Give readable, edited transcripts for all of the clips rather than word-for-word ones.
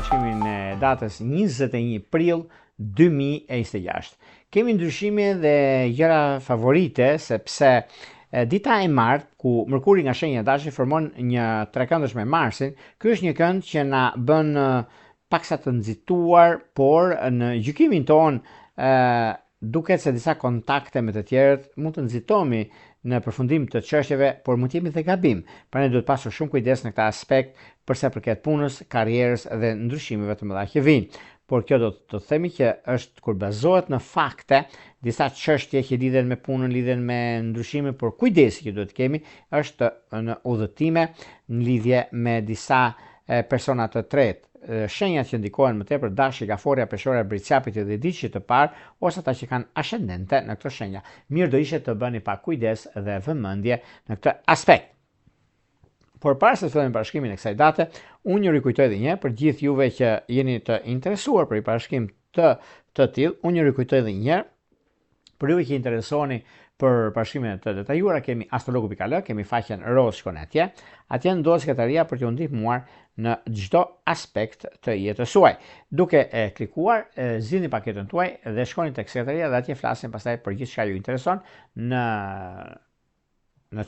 parashikimin e datës 21 prill 2026. Kemi ndryshime dhe gjëra favorite sepse dita e martë, ku Mërkuri nga shenja e Dashit formon një trekëndësh me Marsin, ky është një kënd që na bën paksa të nxituar, por në gjykimin ton duket se disa kontakte me të tjerët mund të nxitohemi në përfundim të çështjeve, por mund të jemi dhe gabim. Prandaj duhet pasur shumë kujdes në këtë aspekt për sa përket punës, karrierës dhe ndryshimeve të mëdha që vijnë. Por kjo do të themi që është kur bazohet në fakte, disa çështje që lidhen me punën, lidhen me ndryshime, por kujdesi që duhet të kemi është në udhëtime në lidhje me disa persona të tretë. Shenjat që ndikohen më tepër dashje, gaforja, peshorja, bricjapit dhe diçit të parë ose ata që kanë ascendente në këto shenja. Mirë do ishte të bëni pak kujdes dhe vëmendje në këtë aspekt. Por para se të fillojmë parashikimin e kësaj date, unë ju rikujtoj edhe një herë për gjithë juve që jeni të interesuar për një parashikim të tillë, unë ju rikujtoj edhe një herë për juve që interesoni për parashikimin të detajuara, kemi astrologu.al, kemi faqen Roz shkon atje. Atje ndodhet sekretaria për t'ju ndihmuar në çdo aspekt të jetës suaj. Duke klikuar, zgjidhni paketën tuaj dhe shkoni tek sekretaria dhe atje flasim pastaj për gjithçka ju intereson në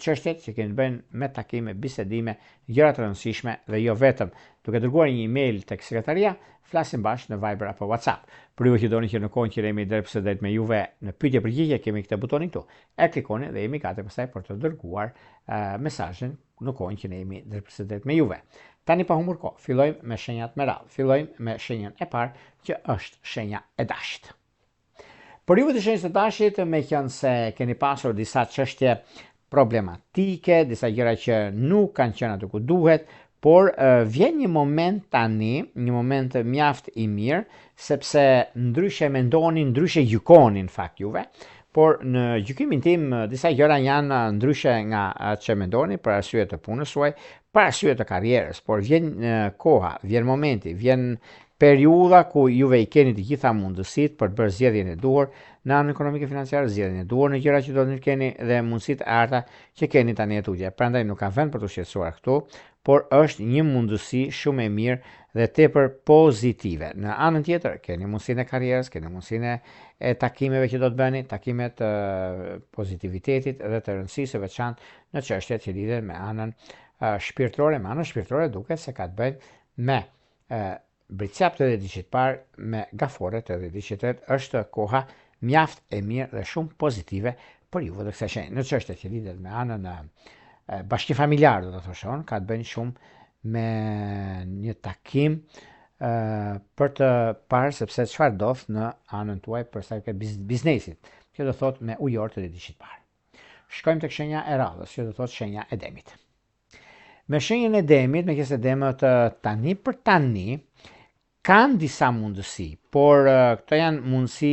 çështjet që keni të bëjnë me takime, bisedime, gjëra të rëndësishme dhe jo vetëm. Duke dërguar një email tek sekretaria, flasim bashkë në Viber apo WhatsApp. Për ju që doni që në kohën që jemi drejt me juve në pyetje përgjigje, kemi këtë butonin këtu. E klikoni dhe jemi gati pastaj për të dërguar mesazhin në kohën që ne jemi drejt me juve. Tani pa humbur kohë, fillojmë me shenjat me radhë. Fillojmë me shenjën e parë, që është shenja e Dashit. Për juve të shenjës së Dashit, meqense keni pasur disa çështje problematike, disa gjëra që nuk kanë qenë aty ku duhet, por vjen një moment tani, një moment mjaft i mirë, sepse ndryshe mendoni, ndryshe gjykoni në fakt juve, por në gjykimin tim disa gjëra janë ndryshe nga atë që mendoni për arsye të punës suaj, për arsye të karrierës, por vjen koha, vjen momenti, vjen periudha ku juve i keni të gjitha mundësitë për të bërë zgjedhjen e duhur në anën ekonomike financiare, zgjedhjen e duhur në gjëra që do të keni dhe mundësitë e arta që keni tani tutje. Prandaj nuk ka vend për të shqetësuar këtu, por është një mundësi shumë e mirë dhe tepër pozitive. Në anën tjetër, keni mundësinë e karrierës, keni mundësinë e takimeve që do të bëni, takime të pozitivitetit dhe të rëndësisë së veçantë në çështjet që lidhen me anën shpirtërore. Me anën shpirtërore duket se ka të bëjë me bricjapët edhe diçit parë, me gaforet edhe diçit tretë, është koha mjaft e mirë dhe shumë pozitive për juve dhe kësaj shenje. Në çështjet që lidhen me anën bashkë familjar, do të thoshon, ka të bëjë shumë me një takim për të parë sepse çfarë ndodh në anën tuaj për sa i përket biznesit, që do thotë me ujor të diçit parë. Shkojmë tek shenja e radhës, që do thotë shenja e Demit. Me shenjën e Demit, meqense Demët tani për tani kanë disa mundësi, por këto janë mundësi,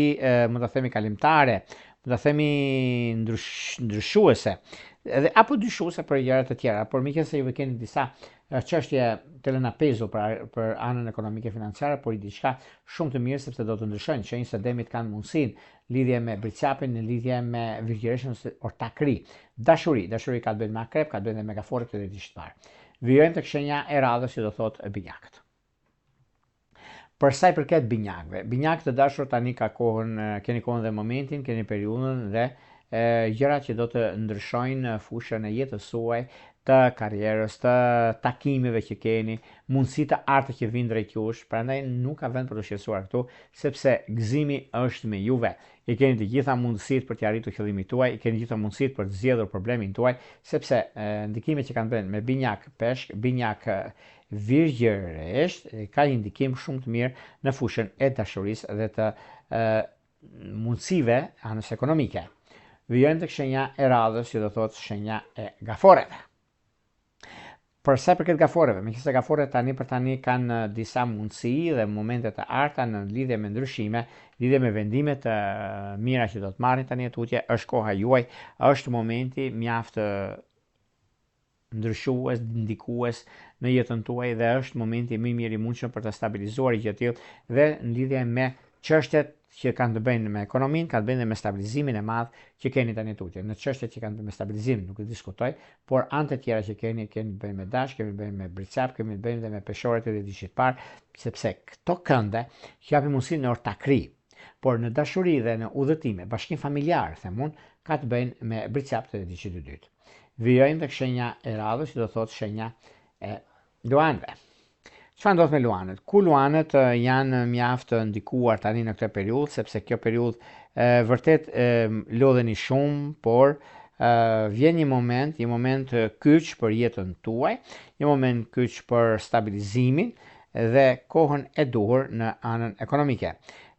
mund ta themi kalimtare, mund ta themi ndryshuese, apo dyshuese për gjëra të tjera, por meqense ju keni disa çështje të lëna pezu për anën ekonomike financiare, por i diçka shumë të mirë sepse do të ndryshojnë. Shenjat e Demit kanë mundësinë lidhje me bricjapin, në lidhje me virgjëreshën ose ortakri. Dashuri ka të bëjë me akrep, ka të bëjë me gaforet edhe diçit parë. Vijojmë tek shenja e radhës, që do thotë binjakët. Për sa i përket binjakëve, binjakët të dashur tani keni kohën dhe momentin, keni periudhën dhe gjërat që do të ndryshojnë fushën e jetës suaj, të karrierës, të takimeve që keni, mundësi të artë që vinë drejt jush. Prandaj nuk ka vend për të shqetësuar këtu, sepse gëzimi është me juve. I keni të gjitha mundësitë për të arritur qëllimin tuaj, i keni të gjitha mundësitë për të zgjedhur problemin tuaj, sepse ndikimet që kanë bën me binjak peshk, binjak virgjëresht, ka një ndikim shumë të mirë në fushën e dashurisë dhe të mundësive anës ekonomike. Vijojmë tek shenja e radhës, që do thotë shenja e gaforeve. Për sa i përket gaforeve, meqense gaforet tani për tani kanë disa mundësi dhe momente të arta në lidhje me ndryshime, lidhje me vendime të mira që do të marrin tani tutje, është koha juaj, është momenti mjaft ndryshues, ndikues në jetën tuaj dhe është momenti më i mirë i mundshëm për të stabilizuar gjë të tillë dhe në lidhje me çështjet që kanë të bëjnë me ekonominë, kanë të bëjnë me stabilizimin e madh që keni tani tutje. Në çështjet që kanë të bëjnë me stabilizimin nuk e diskutoj, por anë të tjera që keni të bëjnë me dash, kemi të bëjnë me bricap, kemi të bëjnë dhe me peshoret e ditësh të parë, sepse këto kënde që japin mundësinë në ortakri, por në dashuri dhe në udhëtime, bashkim familjar, themun, ka të bëjnë me bricap të ditësh të dytë. Vijojmë tek shenja e radhës, që do thotë shenja e luanëve. Çfarë ndodh me luanët? Ku luanët janë mjaft ndikuar tani në këtë periudhë, sepse kjo periudhë vërtet lodheni shumë, por vjen një moment kyç për jetën tuaj, një moment kyç për stabilizimin dhe kohën e duhur në anën ekonomike.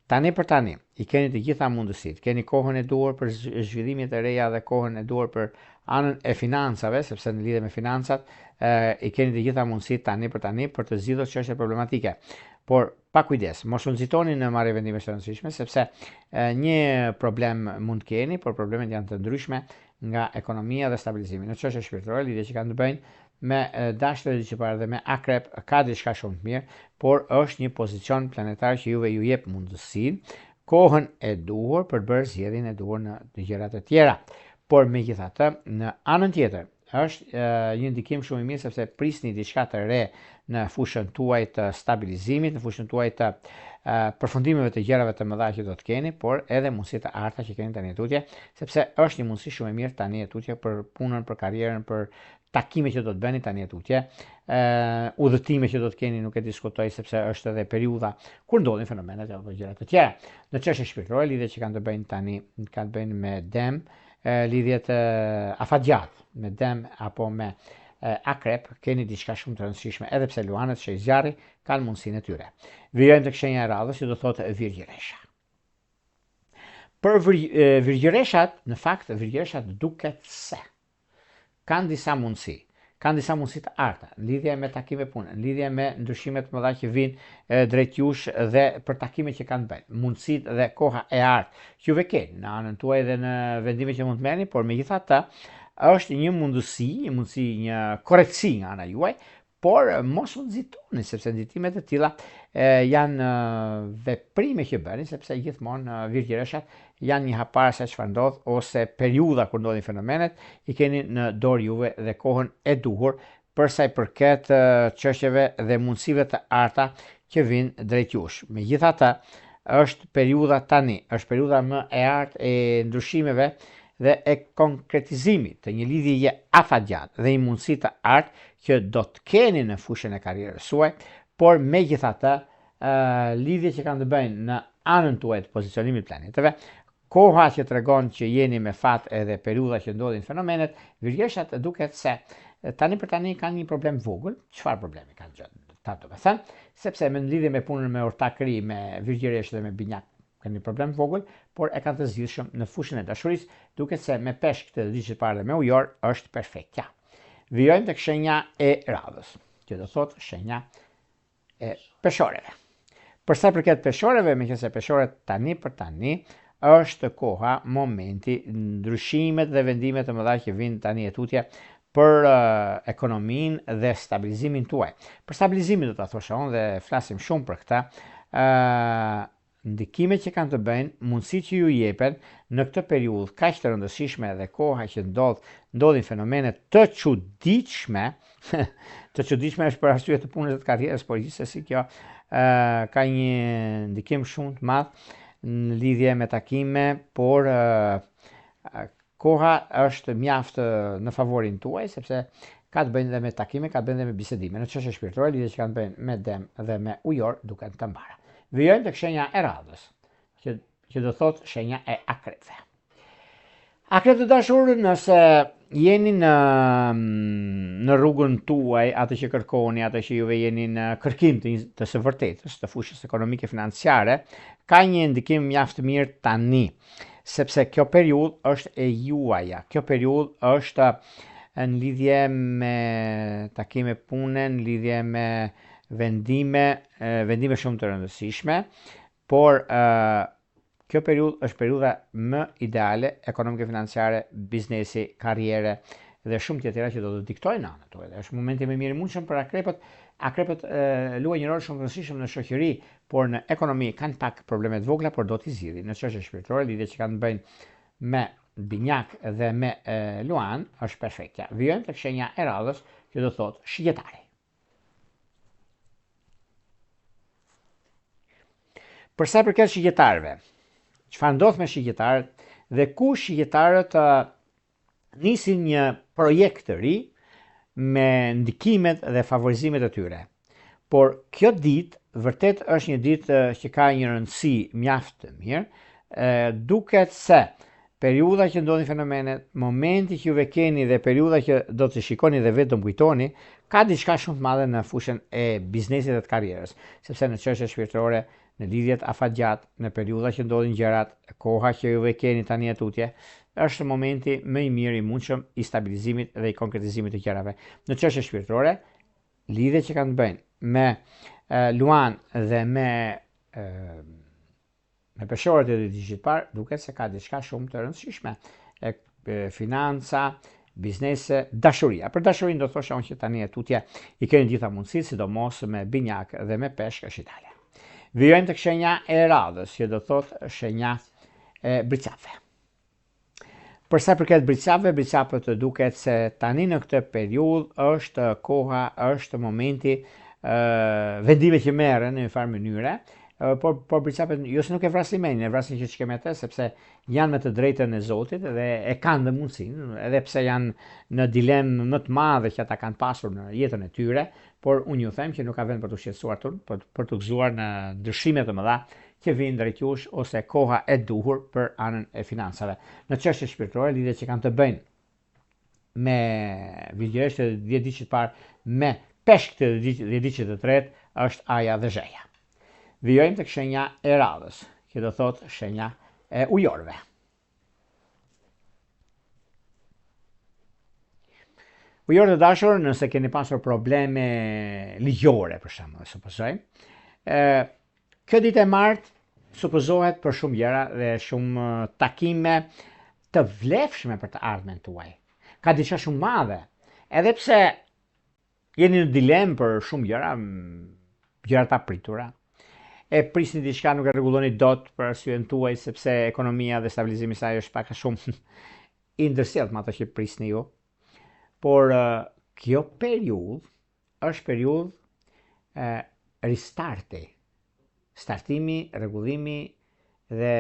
Tani për tani, i keni të gjitha mundësit, keni kohën e duhur për zhvillimit e reja dhe kohën e duhur për anën e financave, sepse në lidhje me financat, i keni të gjitha mundësit tani për të zgjidhur çështje problematike. Por pa kujdes, mos u nxitoni në marrje vendime të rëndësishme, sepse një problem mund keni, por problemet janë të ndryshme nga ekonomia dhe stabilizimi. Në çështje shpirtërore, lidhje që kanë të bëjnë me dashur e diçfarë dhe me akrep ka diçka shumë të mirë, por është një pozicion planetar që juve ju jep mundësinë, kohën e duhur për të bërë zgjedhjen e duhur në të gjërat e tjera. Por megjithatë, në anën tjetër, është një ndikim shumë i mirë sepse prisni diçka të re në fushën tuaj të stabilizimit, në fushën tuaj të përfundimeve të gjërave të mëdha që do të keni, por edhe mundësitë të arta që keni tani tutje, sepse është një mundësi shumë e mirë tani tutje për punën, për karrierën, për takime që do të bëni tani tutje, udhëtime që do të keni, nuk e diskutoj sepse është edhe periudha kur ndodhin fenomenet apo gjëra të tjera. Në çështje shpirtërore, lidhjet që kanë të bëjnë tani kanë të bëjnë me dem, lidhjet afatgjat me dem apo me akrep, keni diçka shumë të rëndësishme, edhe pse luanët që i zjarri kanë mundësinë e tyre. Vijojmë tek shenja e radhës, që do thotë virgjëresha. Për virgjëreshat, në fakt virgjëreshat duket se kanë disa mundësi të arta, në lidhje me takime pune, në lidhje me ndryshimet mëdha që vinë drejt jush dhe për takimet që kanë bëjnë, mundësitë dhe koha e artë që juve keni në anën tuaj dhe në vendimet që mund të merrni, por megjithatë është një mundësi, një korrektësi nga ana juaj, por mos u nxitoni sepse nxitimet e tilla janë veprime që bëni, sepse gjithmonë virgjëreshat janë një hapar se çfarë ndodh ose periudha kur ndodhin fenomenet, i keni në dorë juve dhe kohën e duhur për sa i përket çështjeve dhe mundësive të arta që vijnë drejt jush. Megjithatë, është periudha tani, është periudha më e artë e ndryshimeve dhe e konkretizimit të një lidhjeje afatgjatë dhe një mundësi të artë që do të keni në fushën e karrierës suaj, por megjithatë lidhje që kanë të bëjnë në anën tuaj të pozicionimit planeteve, koha që tregon që jeni me fat edhe periudha që ndodhin fenomenet, virgjëreshat duket se tani për tani kanë një problem vogël. Çfarë problemi kanë gjë? Ta do të thënë, sepse me lidhje me punën me ortakri, me virgjëresh dhe me binjak, kanë një problem vogël, por e kanë të zgjidhshëm në fushën e dashurisë, duket se me peshk të ditës parë dhe me ujor është perfektja. Vijojmë tek shenja e radhës, që do thotë shenja e peshoreve. Për sa i përket peshoreve, meqense peshorët tani për tani është koha, momenti, ndryshimet dhe vendimet të mëdha që vinë tani e tutje për ekonominë dhe stabilizimin tuaj. Për stabilizimin do ta thosha unë dhe flasim shumë për këtë, ndikimet që kanë të bëjnë, mundësitë që ju jepen në këtë periudhë kaq të rëndësishme dhe koha që ndodhin fenomene të çuditshme, të çuditshme është për arsye të punës dhe të karrierës, por gjithsesi kjo ka një ndikim shumë të madh në lidhje me takime, por koha është mjaft në favorin tuaj, sepse ka të bëjnë dhe me takime, ka të bëjnë dhe me bisedime. Në çështje shpirtërore, lidhje që kanë të bëjnë me dem dhe me ujor duken të mbara. Vijojmë tek shenja e radhës, që do thotë shenja e akrepëve. Akrep të dashur, nëse jeni në rrugën tuaj, atë që kërkoni, atë që juve jeni në kërkim të së vërtetës, të fushës ekonomike financiare, ka një ndikim mjaft mirë tani, sepse kjo periudhë është e juaja. Kjo periudhë është në lidhje me takime pune, në lidhje me vendime shumë të rëndësishme, por kjo periudhë është periudha më ideale ekonomike financiare, biznesi, karriere dhe shumë të tjera që do të diktojnë anët tuaj. Dhe është momenti më mirë i mundshëm për akrepët. Akrepët luajnë një rol shumë të rëndësishëm në shoqëri, por në ekonomi kanë pak probleme të vogla, por do t'i zgjidhin. Në çështje shpirtërore, lidhje që kanë të bëjnë me binjak dhe me luan është perfektja. Vijojmë tek shenja e radhës, që do thotë shigjetari. Për sa i përket shigjetarëve, çfarë ndodh me shigjetarët dhe ku shigjetarët nisin një projekt të ri me ndikimet dhe favorizimet e tyre. Por kjo ditë vërtet është një ditë që ka një rëndësi mjaft të mirë, duket se periudha që ndodhin fenomenet, momenti që juve keni dhe periudha që do të shikoni dhe vetë do kujtoni, ka diçka shumë të madhe në fushën e biznesit dhe të karrierës, sepse në çështje shpirtërore, në lidhjet afatgjat, në periudha që ndodhin gjërat, koha që juve keni tani tutje, është momenti më i mirë i mundshëm i stabilizimit dhe i konkretizimit të gjërave. Në çështje shpirtërore, lidhjet që kanë të bëjnë me luan dhe me peshorët e ditësit parë, duket se ka diçka shumë të rëndësishme. Financa, biznese, dashuria. Për dashurinë do thosha unë që tani tutje i keni gjitha mundësitë, sidomos me binjak dhe me peshk është Italia. Vijojmë tek shenja e radhës, që do thotë shenja e bricave. Për sa përket bricave, bricapët duket se tani në këtë periudhë është koha, është momenti vendime që merren në një farë mënyre, por bricapët jo se nuk e vrasin mendjen, e vrasin që ç'kemi atë, sepse janë me të drejtën e Zotit dhe e kanë dhe mundësinë, edhe pse janë në dilemë më të madhe që ata kanë pasur në jetën e tyre, por unë ju them që nuk ka vend për të shqetësuar turp, për të gëzuar në ndryshime të mëdha që vinë drejt jush ose koha e duhur për anën e financave. Në çështje shpirtërore, lidhjet që kanë të bëjnë me vigjeresht e 10 ditësh parë, me peshk të 10 ditësh të tretë, është aja dhe zheja. Vijojmë tek shenja e radhës, që do thotë shenja e ujorëve. Ujorët e dashur, nëse keni pasur probleme ligjore, për shembull, supozojmë, kjo ditë e martë supozohet për shumë gjëra dhe shumë takime të vlefshme për të ardhmen tuaj. Ka diçka shumë madhe, edhe pse jeni në dilemë për shumë gjëra të apritura, e prisni diçka, nuk e rregulloni dot për arsyen tuaj, sepse ekonomia dhe stabilizimi i saj është pak a shumë i ndërsjellët me ato që prisni ju. Por kjo periudhë është periudhë ristarti, startimi, rregullimi dhe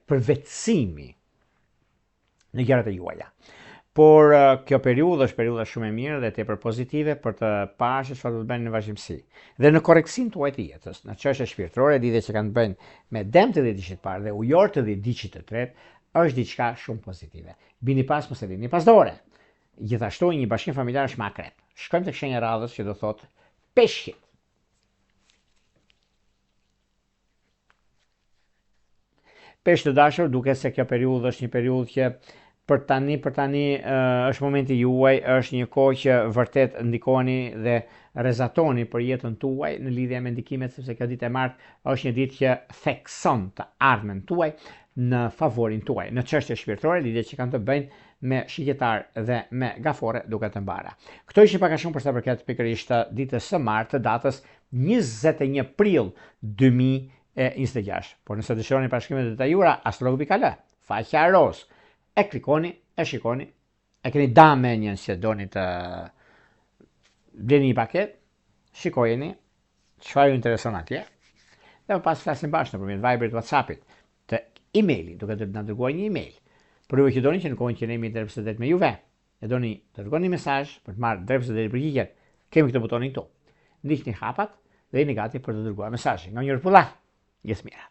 përvetësimi në gjërat e juaja. Por kjo periudhë është periudha shumë e mirë dhe tepër pozitive për të parë se çfarë do të bëni në vazhdimsi. Dhe në korreksin tuaj të jetës, në çështje shpirtërore, lidhje që kanë të bëjnë me dëm të 10 ditësh parë dhe ujor të 10 ditësh të tretë, është diçka shumë pozitive. Bini pas, mos e lini pas dore. Gjithashtu një bashkim familjar është me akrep. Shkojmë tek shenja e radhës që do thotë peshqit. Peshq të dashur, duket se kjo periudhë është një periudhë që për tani është momenti juaj, është një kohë që vërtet ndikoni dhe rrezatoni për jetën tuaj në lidhje me ndikimet, sepse kjo ditë e martë është një ditë që thekson të ardhmen tuaj në favorin tuaj. Në çështje shpirtërore, lidhjet që kanë të bëjnë me shigjetar dhe me gafore duket të mbara. Këto ishin pak a shumë për sa përket pikërisht ditës së martë, të datës 21 prill 2026. Por nëse dëshironi parashikime të detajura, astrologu.al, faqja e roz, e klikoni, e shikoni, e keni damenjen që doni të bleni një paket, shikojeni, çfarë ju intereson atje, dhe më pas flasim bashkë nëpërmjet Viberit, WhatsAppit, të emaili, duke të na dërguar një email. Por ju që doni që në kohën që ne jemi drejtpërshëndet me juve, e doni të dërgoni mesazh për të marrë drejtpërshëndetje përgjigje, kemi këtë butonin këtu. Ndiqni hapat dhe jeni gati për të dërguar mesazhe. Nga një rrepulla, Jesmira.